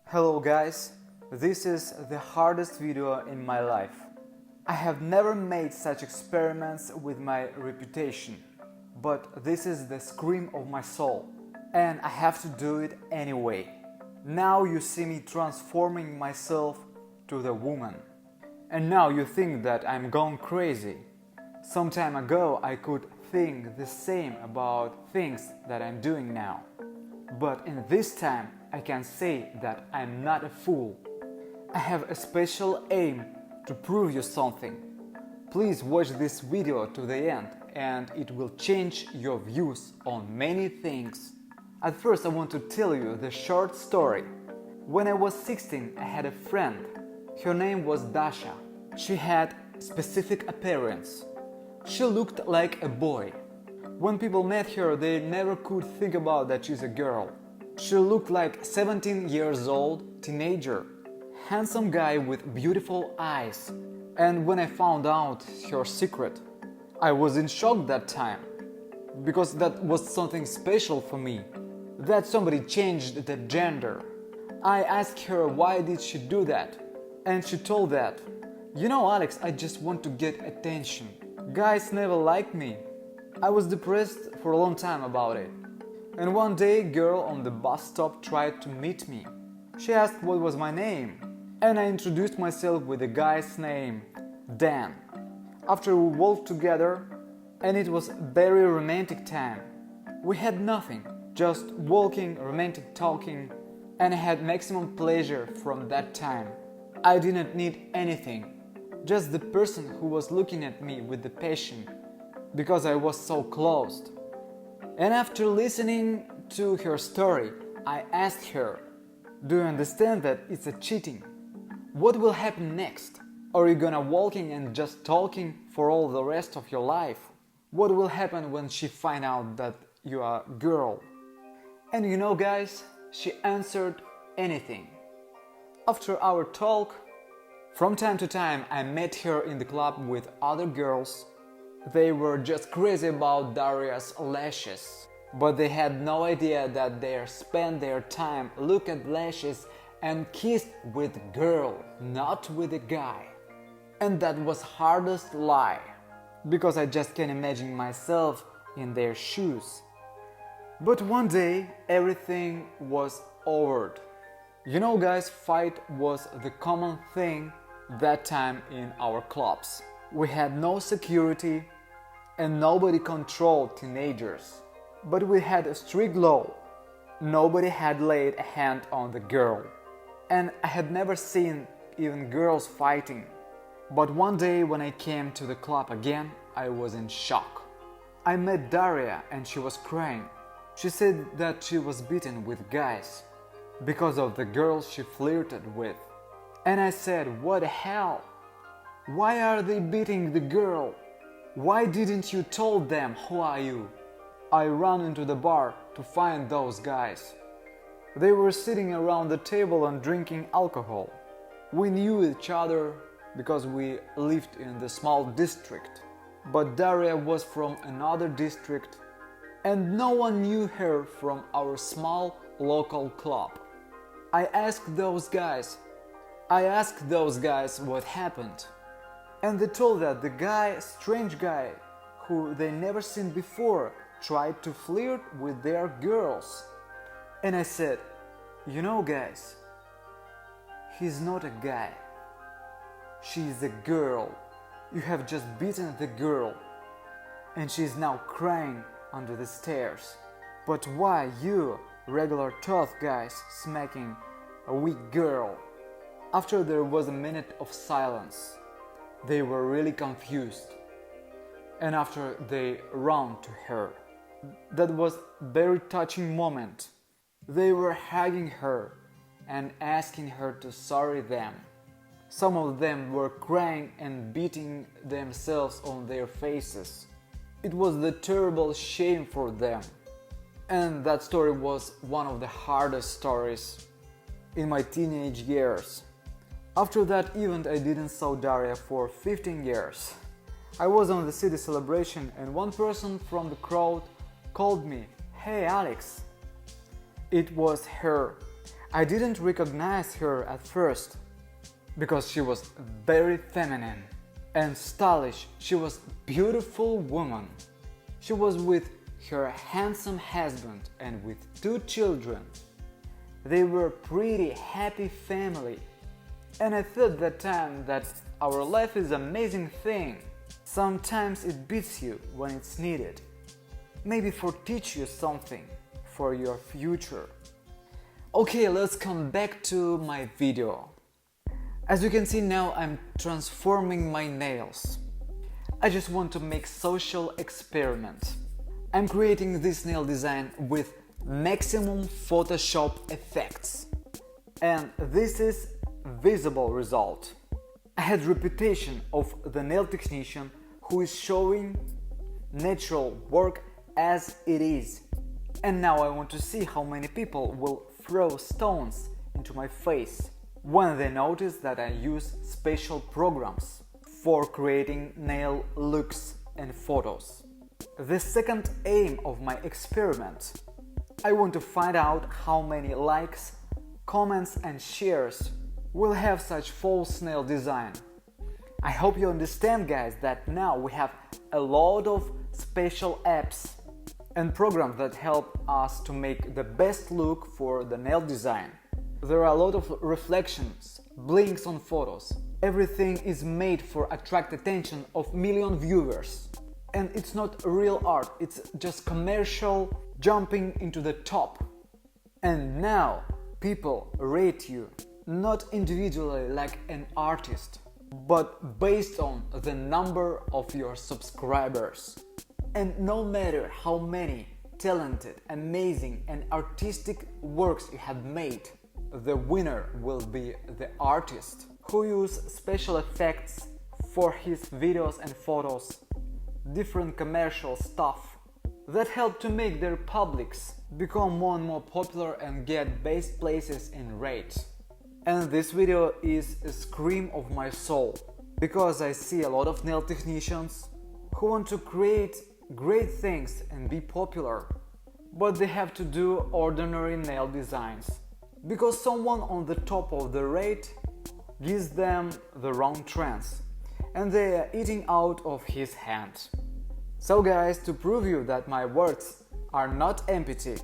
Hello guys, this is the hardest video in my life. I have never made such experiments with my reputation, but this is the scream of my soul, and I have to do it anyway. Now you see me transforming myself to the woman. And now you think that I'm gone crazy. Some time ago I could think the same about things that I'm doing now. But in this time I can say that I'm not a fool. I have a special aim to prove you something. Please watch this video to the end and it will change your views on many things. At first I want to tell you the short story. When I was 16 I had a friend. Her name was Dasha. She had specific appearance. She looked like a boy. When people met her, they never could think about that she's a girl. She looked like 17 years old, teenager, handsome guy with beautiful eyes. And when I found out her secret, I was in shock that time, because that was something special for me, that somebody changed the gender. I asked her why did she do that, and she told that, "You know, Alex, I just want to get attention. Guys never liked me." I was depressed for a long time about it. And one day a girl on the bus stop tried to meet me. She asked what was my name, and I introduced myself with the guy's name, Dan. After we walked together, and it was very romantic time. We had nothing, just walking, romantic talking, and I had maximum pleasure from that time. I didn't need anything, just the person who was looking at me with the passion, because I was so closed. And after listening to her story, I asked her, "Do you understand that it's a cheating? What will happen next? Are you gonna walking and just talking for all the rest of your life? What will happen when she find out that you are a girl?" And you know guys, she answered anything. After our talk, from time to time I met her in the club with other girls. They were just crazy about Daria's lashes, but they had no idea that they spent their time look at lashes and kissed with a girl, not with a guy. And that was hardest lie, because I just can't imagine myself in their shoes. But one day everything was over. You know guys, fight was the common thing that time in our clubs. We had no security and nobody controlled teenagers. But we had a strict law. Nobody had laid a hand on the girl. And I had never seen even girls fighting. But one day when I came to the club again, I was in shock. I met Daria and she was crying. She said that she was beaten with guys because of the girls she flirted with. And I said, "What the hell? Why are they beating the girl? Why didn't you told them who are you?" I ran into the bar to find those guys. They were sitting around the table and drinking alcohol. We knew each other because we lived in the small district. But Daria was from another district and no one knew her from our small local club. I asked those guys what happened. And they told that the guy, strange guy, who they never seen before, tried to flirt with their girls. And I said, "You know guys, he's not a guy. She's a girl. You have just beaten the girl. And she's now crying under the stairs. But why you, regular tough guys, smacking a weak girl?" After there was a minute of silence. They were really confused. And after they ran to her. That was a very touching moment. They were hugging her and asking her to sorry them. Some of them were crying and beating themselves on their faces. It was the terrible shame for them. And that story was one of the hardest stories in my teenage years. After that event I didn't saw Daria for 15 years. I was on the city celebration and one person from the crowd called me, "Hey Alex." It was her. I didn't recognize her at first because she was very feminine and stylish. She was a beautiful woman. She was with her handsome husband and with 2 children. They were a pretty happy family. And I thought that time that our life is an amazing thing. Sometimes it beats you when it's needed. Maybe for teach you something for your future. Okay, let's come back to my video. As you can see now, I'm transforming my nails. I just want to make social experiment. I'm creating this nail design with maximum Photoshop effects. And this is visible result. I had reputation of the nail technician who is showing natural work as it is. And now I want to see how many people will throw stones into my face when they notice that I use special programs for creating nail looks and photos. The second aim of my experiment, I want to find out how many likes, comments and shares will have such false nail design. I hope you understand, guys, that now we have a lot of special apps and programs that help us to make the best look for the nail design. There are a lot of reflections, blinks on photos. Everything is made for attract attention of million viewers. And it's not real art, it's just commercial jumping into the top. And now people rate you not individually like an artist, but based on the number of your subscribers. And no matter how many talented, amazing and artistic works you have made, the winner will be the artist who uses special effects for his videos and photos, different commercial stuff that help to make their publics become more and more popular and get best places in rates. And this video is a scream of my soul, because I see a lot of nail technicians who want to create great things and be popular, but they have to do ordinary nail designs because someone on the top of the rate gives them the wrong trends and they are eating out of his hand. So guys, to prove you that my words are not empty,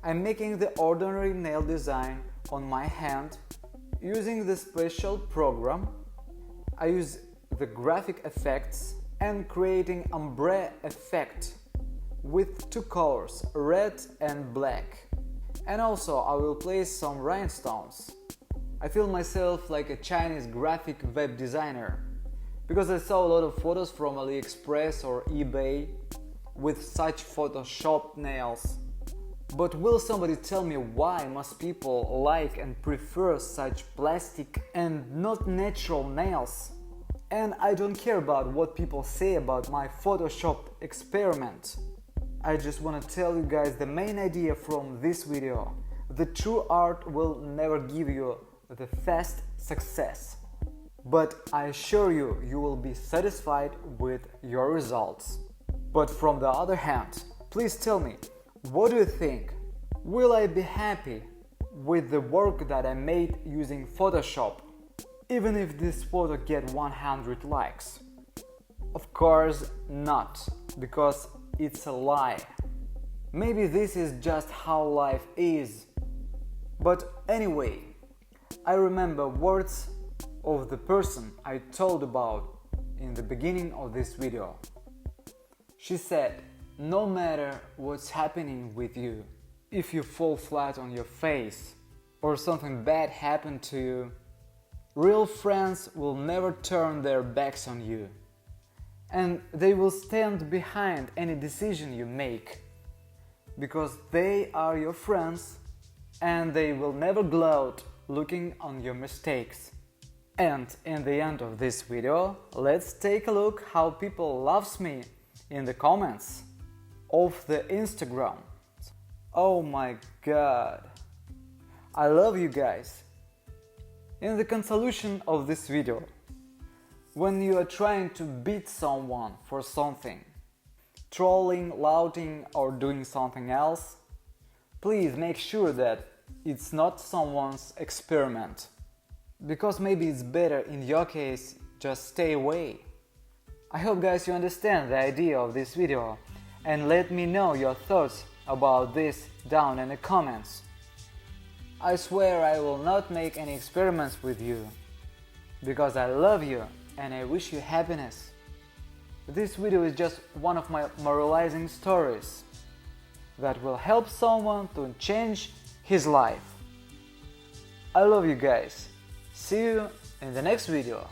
I'm making the ordinary nail design on my hand using the special program. I use the graphic effects and creating ombre effect with 2 colors, red and black. And also I will place some rhinestones. I feel myself like a Chinese graphic web designer because I saw a lot of photos from AliExpress or eBay with such Photoshop nails. But will somebody tell me why must people like and prefer such plastic and not natural nails? And I don't care about what people say about my Photoshop experiment. I just want to tell you guys the main idea from this video. The true art will never give you the fast success. But I assure you, you will be satisfied with your results. But from the other hand, please tell me, what do you think? Will I be happy with the work that I made using Photoshop, even if this photo get 100 likes? Of course not, because it's a lie. Maybe this is just how life is. But anyway, I remember words of the person I told about in the beginning of this video. She said, no matter what's happening with you, if you fall flat on your face or something bad happened to you, real friends will never turn their backs on you. And they will stand behind any decision you make, because they are your friends and they will never gloat looking on your mistakes. And in the end of this video, let's take a look how people loves me in the comments of the Instagram. Oh my god, I love you guys. In the conclusion of this video, when you are trying to beat someone for something, trolling, louting or doing something else, please make sure that it's not someone's experiment. Because maybe it's better in your case, just stay away. I hope guys you understand the idea of this video and let me know your thoughts about this down in the comments. I swear I will not make any experiments with you because I love you and I wish you happiness. This video is just one of my moralizing stories that will help someone to change his life. I love you guys. See you in the next video.